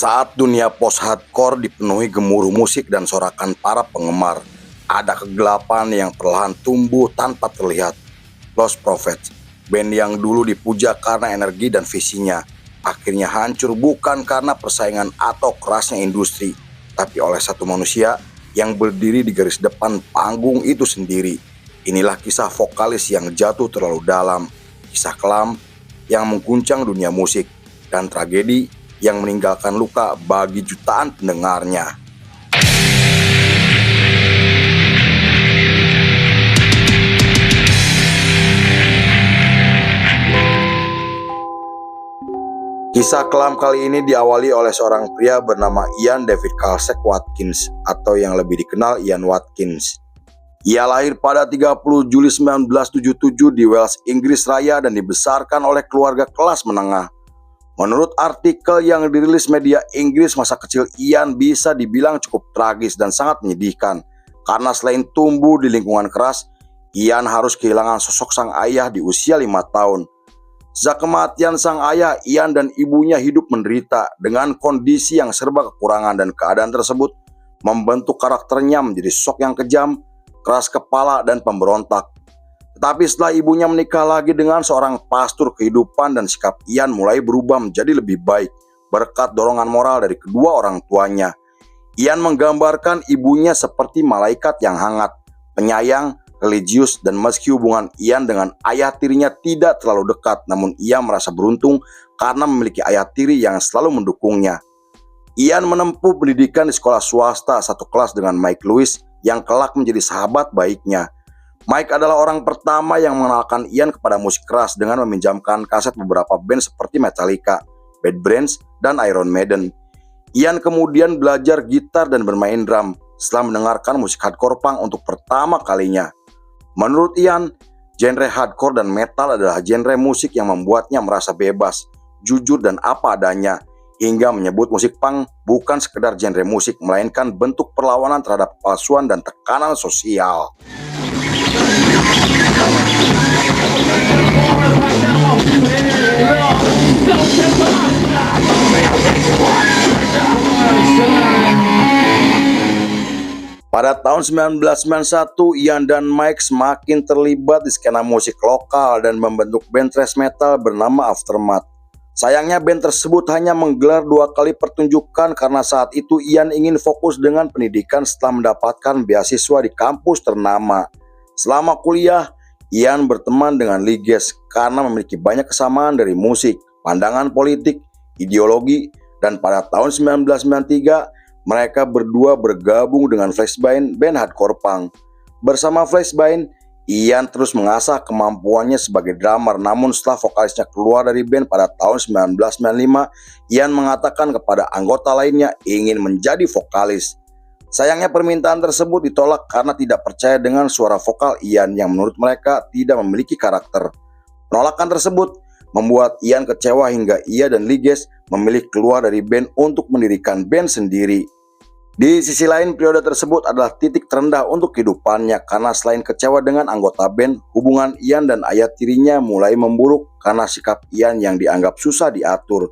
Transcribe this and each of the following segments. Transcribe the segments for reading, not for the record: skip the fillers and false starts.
Saat dunia post-hardcore dipenuhi gemuruh musik dan sorakan para penggemar, ada kegelapan yang perlahan tumbuh tanpa terlihat. Lost Prophets, band yang dulu dipuja karena energi dan visinya, akhirnya hancur bukan karena persaingan atau kerasnya industri, tapi oleh satu manusia yang berdiri di garis depan panggung itu sendiri. Inilah kisah vokalis yang jatuh terlalu dalam, kisah kelam yang mengguncang dunia musik, dan tragedi yang meninggalkan luka bagi jutaan pendengarnya. Kisah kelam kali ini diawali oleh seorang pria bernama Ian David Kalsek Watkins atau yang lebih dikenal Ian Watkins. Ia lahir pada 30 Juli 1977 di Wales, Inggris Raya dan dibesarkan oleh keluarga kelas menengah. Menurut artikel yang dirilis media Inggris, masa kecil Ian bisa dibilang cukup tragis dan sangat menyedihkan. Karena selain tumbuh di lingkungan keras, Ian harus kehilangan sosok sang ayah di usia 5 tahun. Sejak kematian sang ayah, Ian dan ibunya hidup menderita dengan kondisi yang serba kekurangan, dan keadaan tersebut membentuk karakternya menjadi sosok yang kejam, keras kepala, dan pemberontak. Tetapi setelah ibunya menikah lagi dengan seorang pastor kehidupan dan sikap Ian mulai berubah menjadi lebih baik berkat dorongan moral dari kedua orang tuanya. Ian menggambarkan ibunya seperti malaikat yang hangat, penyayang, religius, dan meski hubungan Ian dengan ayah tirinya tidak terlalu dekat, namun ia merasa beruntung karena memiliki ayah tiri yang selalu mendukungnya. Ian menempuh pendidikan di sekolah swasta satu kelas dengan Mike Lewis yang kelak menjadi sahabat baiknya. Mike adalah orang pertama yang mengenalkan Ian kepada musik keras dengan meminjamkan kaset beberapa band seperti Metallica, Bad Brains, dan Iron Maiden. Ian kemudian belajar gitar dan bermain drum setelah mendengarkan musik hardcore punk untuk pertama kalinya. Menurut Ian, genre hardcore dan metal adalah genre musik yang membuatnya merasa bebas, jujur, dan apa adanya, hingga menyebut musik punk bukan sekedar genre musik, melainkan bentuk perlawanan terhadap kepalsuan dan tekanan sosial. Pada tahun 1991, Ian dan Mike semakin terlibat di skena musik lokal dan membentuk band thrash metal bernama Aftermath. Sayangnya band tersebut hanya menggelar 2 kali pertunjukan karena saat itu Ian ingin fokus dengan pendidikan setelah mendapatkan beasiswa di kampus ternama. Selama kuliah, Ian berteman dengan Lee Gees karena memiliki banyak kesamaan dari musik, pandangan politik, ideologi, dan pada tahun 1993, mereka berdua bergabung dengan Fleshbane, band hardcore punk. Bersama Fleshbane, Ian terus mengasah kemampuannya sebagai drummer, namun setelah vokalisnya keluar dari band pada tahun 1995, Ian mengatakan kepada anggota lainnya ingin menjadi vokalis. Sayangnya permintaan tersebut ditolak karena tidak percaya dengan suara vokal Ian yang menurut mereka tidak memiliki karakter. Penolakan tersebut membuat Ian kecewa hingga ia dan Lee Gees memilih keluar dari band untuk mendirikan band sendiri. Di sisi lain, periode tersebut adalah titik terendah untuk kehidupannya karena selain kecewa dengan anggota band, hubungan Ian dan ayah tirinya mulai memburuk karena sikap Ian yang dianggap susah diatur.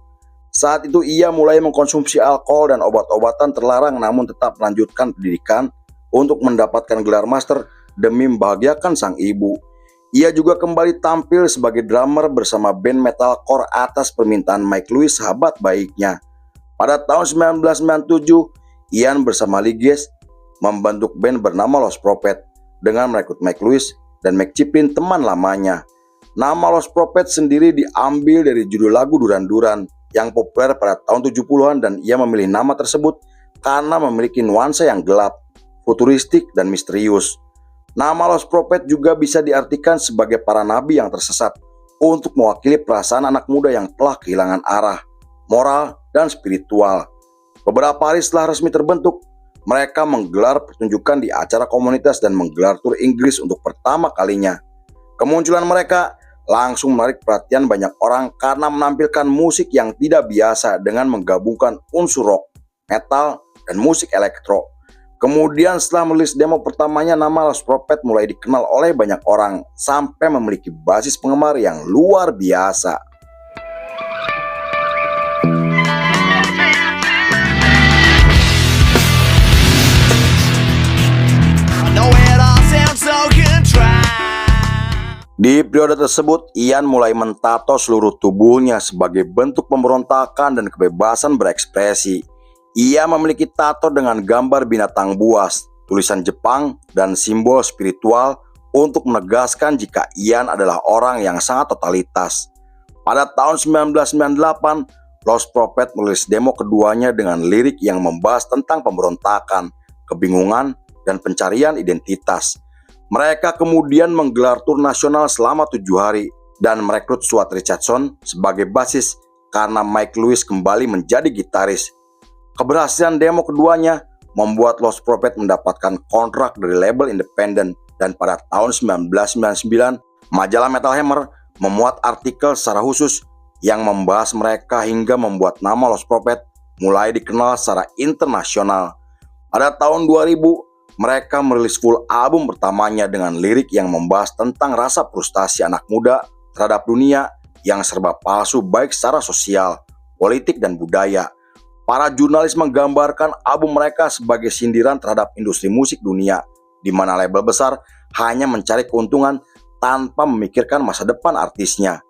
Saat itu ia mulai mengkonsumsi alkohol dan obat-obatan terlarang, namun tetap melanjutkan pendidikan untuk mendapatkan gelar master demi membahagiakan sang ibu. Ia juga kembali tampil sebagai drummer bersama band metalcore atas permintaan Mike Lewis, sahabat baiknya. Pada tahun 1997, Ian bersama Lee Gees membentuk band bernama Lost Prophets dengan merekrut Mike Lewis dan Mike Chiplin, teman lamanya. Nama Lost Prophets sendiri diambil dari judul lagu Duran Duran yang populer pada tahun 70-an, dan ia memilih nama tersebut karena memiliki nuansa yang gelap, futuristik, dan misterius. Nama Lost Prophets juga bisa diartikan sebagai para nabi yang tersesat untuk mewakili perasaan anak muda yang telah kehilangan arah, moral, dan spiritual. Beberapa hari setelah resmi terbentuk, mereka menggelar pertunjukan di acara komunitas dan menggelar tur Inggris untuk pertama kalinya. Kemunculan mereka langsung menarik perhatian banyak orang karena menampilkan musik yang tidak biasa dengan menggabungkan unsur rock, metal, dan musik elektro. Kemudian setelah merilis demo pertamanya, nama Lost Prophets mulai dikenal oleh banyak orang sampai memiliki basis penggemar yang luar biasa. Di periode tersebut, Ian mulai mentato seluruh tubuhnya sebagai bentuk pemberontakan dan kebebasan berekspresi. Ia memiliki tato dengan gambar binatang buas, tulisan Jepang, dan simbol spiritual untuk menegaskan jika Ian adalah orang yang sangat totalitas. Pada tahun 1998, Lost Prophet merilis demo keduanya dengan lirik yang membahas tentang pemberontakan, kebingungan, dan pencarian identitas. Mereka kemudian menggelar tur nasional selama 7 hari dan merekrut Stuart Richardson sebagai basis karena Mike Lewis kembali menjadi gitaris. Keberhasilan demo keduanya membuat Lost Prophet mendapatkan kontrak dari label independen, dan pada tahun 1999 majalah Metal Hammer memuat artikel secara khusus yang membahas mereka hingga membuat nama Lost Prophet mulai dikenal secara internasional. Pada tahun 2000 mereka merilis full album pertamanya dengan lirik yang membahas tentang rasa frustasi anak muda terhadap dunia yang serba palsu baik secara sosial, politik, dan budaya. Para jurnalis menggambarkan album mereka sebagai sindiran terhadap industri musik dunia, di mana label besar hanya mencari keuntungan tanpa memikirkan masa depan artisnya.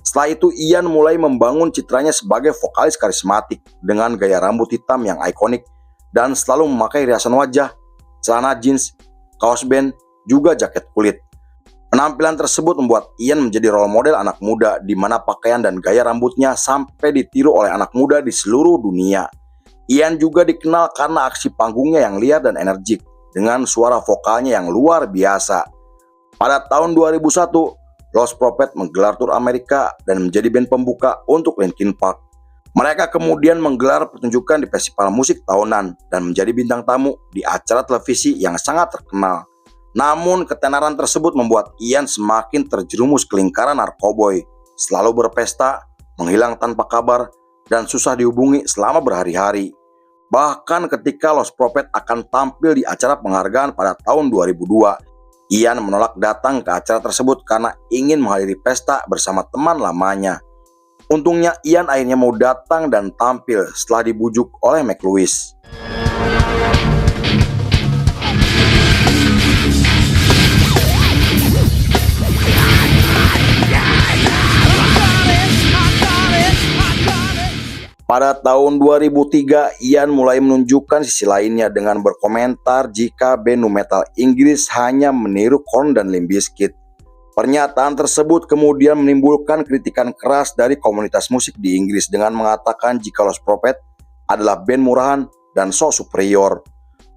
Setelah itu, Ian mulai membangun citranya sebagai vokalis karismatik dengan gaya rambut hitam yang ikonik dan selalu memakai riasan wajah, celana jeans, kaos band, juga jaket kulit. Penampilan tersebut membuat Ian menjadi role model anak muda, di mana pakaian dan gaya rambutnya sampai ditiru oleh anak muda di seluruh dunia. Ian juga dikenal karena aksi panggungnya yang liar dan energik, dengan suara vokalnya yang luar biasa. Pada tahun 2001, Lost Prophet menggelar tur Amerika dan menjadi band pembuka untuk Linkin Park. Mereka kemudian menggelar pertunjukan di festival musik tahunan dan menjadi bintang tamu di acara televisi yang sangat terkenal. Namun ketenaran tersebut membuat Ian semakin terjerumus ke lingkaran narkoboy, selalu berpesta, menghilang tanpa kabar, dan susah dihubungi selama berhari-hari. Bahkan ketika Lost Prophet akan tampil di acara penghargaan pada tahun 2002, Ian menolak datang ke acara tersebut karena ingin menghadiri pesta bersama teman lamanya. Untungnya Ian akhirnya mau datang dan tampil setelah dibujuk oleh Mike Lewis. Pada tahun 2003, Ian mulai menunjukkan sisi lainnya dengan berkomentar jika band nu metal Inggris hanya meniru Korn dan Limp Bizkit. Pernyataan tersebut kemudian menimbulkan kritikan keras dari komunitas musik di Inggris dengan mengatakan jika Lost Prophet adalah band murahan dan sok superior.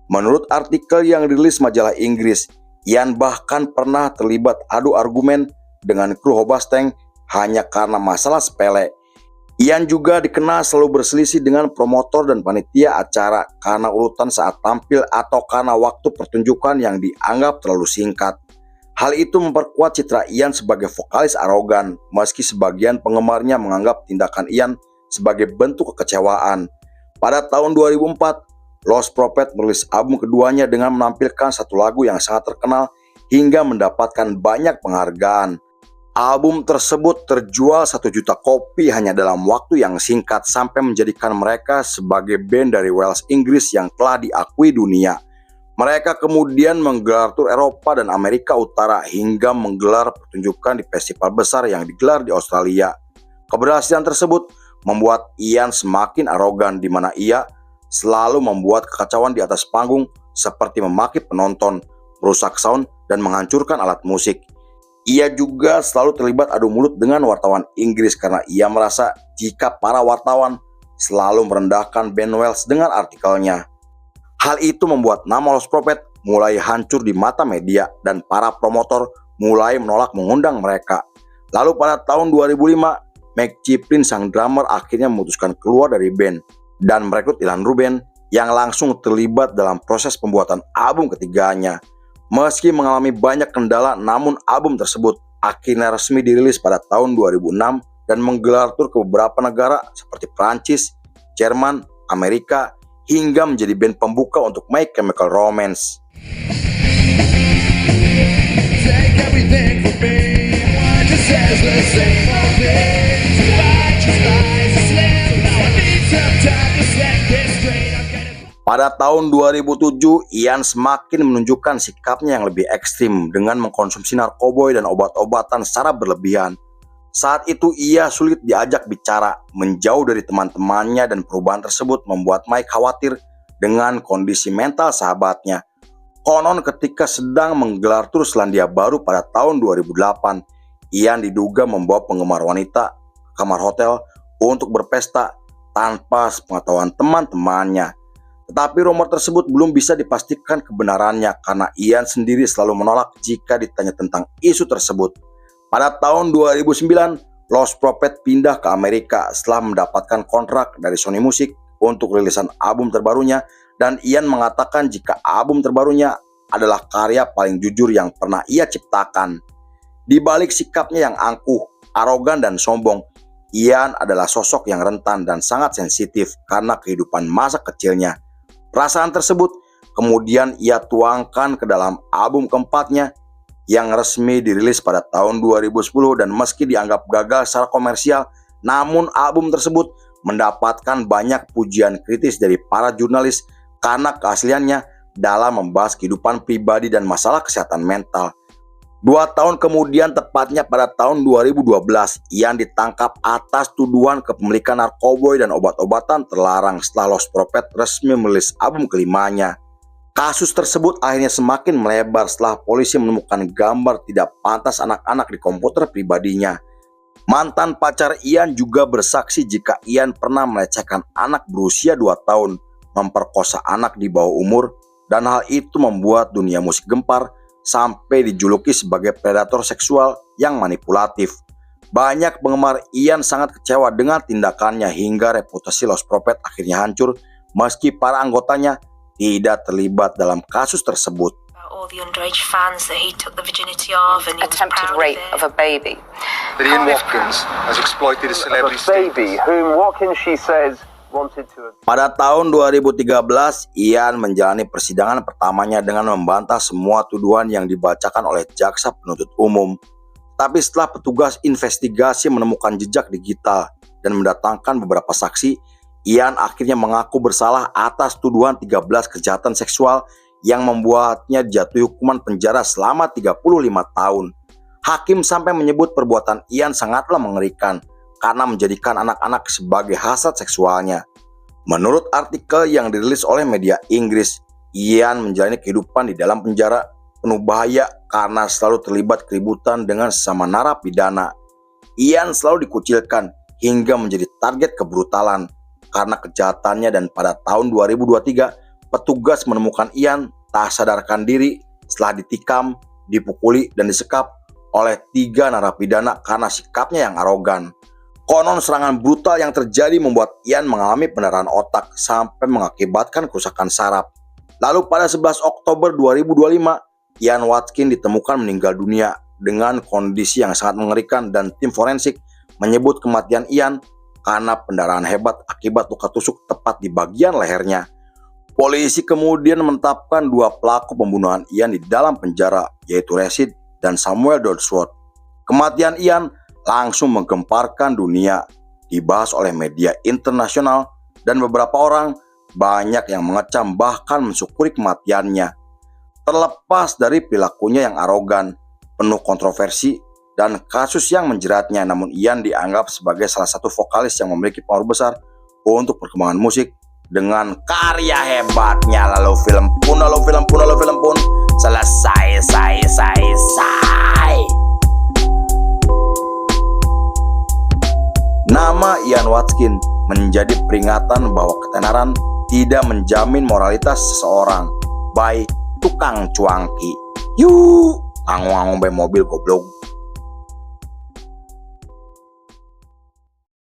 Menurut artikel yang dirilis majalah Inggris, Ian bahkan pernah terlibat adu argumen dengan kru Hobastang hanya karena masalah sepele. Ian juga dikenal selalu berselisih dengan promotor dan panitia acara karena urutan saat tampil atau karena waktu pertunjukan yang dianggap terlalu singkat. Hal itu memperkuat citra Ian sebagai vokalis arogan, meski sebagian penggemarnya menganggap tindakan Ian sebagai bentuk kekecewaan. Pada tahun 2004, Lost Prophet merilis album keduanya dengan menampilkan satu lagu yang sangat terkenal hingga mendapatkan banyak penghargaan. Album tersebut terjual 1 juta kopi hanya dalam waktu yang singkat sampai menjadikan mereka sebagai band dari Wales, Inggris yang telah diakui dunia. Mereka kemudian menggelar tur Eropa dan Amerika Utara hingga menggelar pertunjukan di festival besar yang digelar di Australia. Keberhasilan tersebut membuat Ian semakin arogan, di mana ia selalu membuat kekacauan di atas panggung seperti memaki penonton, merusak sound, dan menghancurkan alat musik. Ia juga selalu terlibat adu mulut dengan wartawan Inggris karena ia merasa jika para wartawan selalu merendahkan band Wales dengan artikelnya. Hal itu membuat nama Lost Prophet mulai hancur di mata media dan para promotor mulai menolak mengundang mereka. Lalu pada tahun 2005, Mike Ciplin sang drummer akhirnya memutuskan keluar dari band dan merekrut Ilan Ruben yang langsung terlibat dalam proses pembuatan album ketiganya. Meski mengalami banyak kendala, namun album tersebut akhirnya resmi dirilis pada tahun 2006 dan menggelar tur ke beberapa negara seperti Prancis, Jerman, Amerika, hingga menjadi band pembuka untuk My Chemical Romance. Pada tahun 2007, Ian semakin menunjukkan sikapnya yang lebih ekstrim dengan mengkonsumsi narkoba dan obat-obatan secara berlebihan. Saat itu ia sulit diajak bicara, menjauh dari teman-temannya, dan perubahan tersebut membuat Mike khawatir dengan kondisi mental sahabatnya. Konon ketika sedang menggelar tur Selandia Baru pada tahun 2008, Ian diduga membawa penggemar wanita ke kamar hotel untuk berpesta tanpa sepengetahuan teman-temannya. Tetapi rumor tersebut belum bisa dipastikan kebenarannya karena Ian sendiri selalu menolak jika ditanya tentang isu tersebut. Pada tahun 2009, Lost Prophet pindah ke Amerika setelah mendapatkan kontrak dari Sony Music untuk rilisan album terbarunya, dan Ian mengatakan jika album terbarunya adalah karya paling jujur yang pernah ia ciptakan. Di balik sikapnya yang angkuh, arogan, dan sombong, Ian adalah sosok yang rentan dan sangat sensitif karena kehidupan masa kecilnya. Perasaan tersebut kemudian ia tuangkan ke dalam album keempatnya yang resmi dirilis pada tahun 2010, dan meski dianggap gagal secara komersial, namun album tersebut mendapatkan banyak pujian kritis dari para jurnalis karena keasliannya dalam membahas kehidupan pribadi dan masalah kesehatan mental. 2 tahun kemudian, tepatnya pada tahun 2012, Ian ditangkap atas tuduhan kepemilikan narkoba dan obat-obatan terlarang setelah Lost Prophet resmi merilis album kelimanya. Kasus tersebut akhirnya semakin melebar setelah polisi menemukan gambar tidak pantas anak-anak di komputer pribadinya. Mantan pacar Ian juga bersaksi jika Ian pernah melecehkan anak berusia 2 tahun, memperkosa anak di bawah umur, dan hal itu membuat dunia musik gempar sampai dijuluki sebagai predator seksual yang manipulatif. Banyak penggemar Ian sangat kecewa dengan tindakannya hingga reputasi Lost Prophet akhirnya hancur meski para anggotanya tidak terlibat dalam kasus tersebut. All the underage fans that he took the virginity of, and he was attempted proud rape of of a baby. That Ian Watkins has exploited a celebrity baby whom Watkins, she says, wanted to. Pada tahun 2013, Ian menjalani persidangan pertamanya dengan membantah semua tuduhan yang dibacakan oleh jaksa penuntut umum. Tapi setelah petugas investigasi menemukan jejak digital dan mendatangkan beberapa saksi, Ian akhirnya mengaku bersalah atas tuduhan 13 kejahatan seksual yang membuatnya jatuhi hukuman penjara selama 35 tahun. Hakim sampai menyebut perbuatan Ian sangatlah mengerikan karena menjadikan anak-anak sebagai hasrat seksualnya. Menurut artikel yang dirilis oleh media Inggris, Ian menjalani kehidupan di dalam penjara penuh bahaya karena selalu terlibat keributan dengan sesama narapidana. Ian selalu dikucilkan hingga menjadi target kebrutalan karena kejahatannya, dan pada tahun 2023 petugas menemukan Ian tak sadarkan diri setelah ditikam, dipukuli, dan disekap oleh 3 narapidana karena sikapnya yang arogan. Konon serangan brutal yang terjadi membuat Ian mengalami pendarahan otak sampai mengakibatkan kerusakan saraf. Lalu pada 11 Oktober 2025, Ian Watkins ditemukan meninggal dunia dengan kondisi yang sangat mengerikan, dan tim forensik menyebut kematian Ian karena pendarahan hebat akibat luka tusuk tepat di bagian lehernya. Polisi kemudian menetapkan 2 pelaku pembunuhan Ian di dalam penjara, yaitu Rashid dan Samuel Dodsworth. Kematian Ian langsung menggemparkan dunia, dibahas oleh media internasional, dan beberapa orang banyak yang mengecam bahkan mensyukuri kematiannya. Terlepas dari perilakunya yang arogan, penuh kontroversi, dan kasus yang menjeratnya, namun Ian dianggap sebagai salah satu vokalis yang memiliki pengaruh besar untuk perkembangan musik dengan karya hebatnya. Lalu film pun selesai. Nama Ian Watkins menjadi peringatan bahwa ketenaran tidak menjamin moralitas seseorang. By tukang cuangki. Yuk, anggung-anggung be mobil goblok.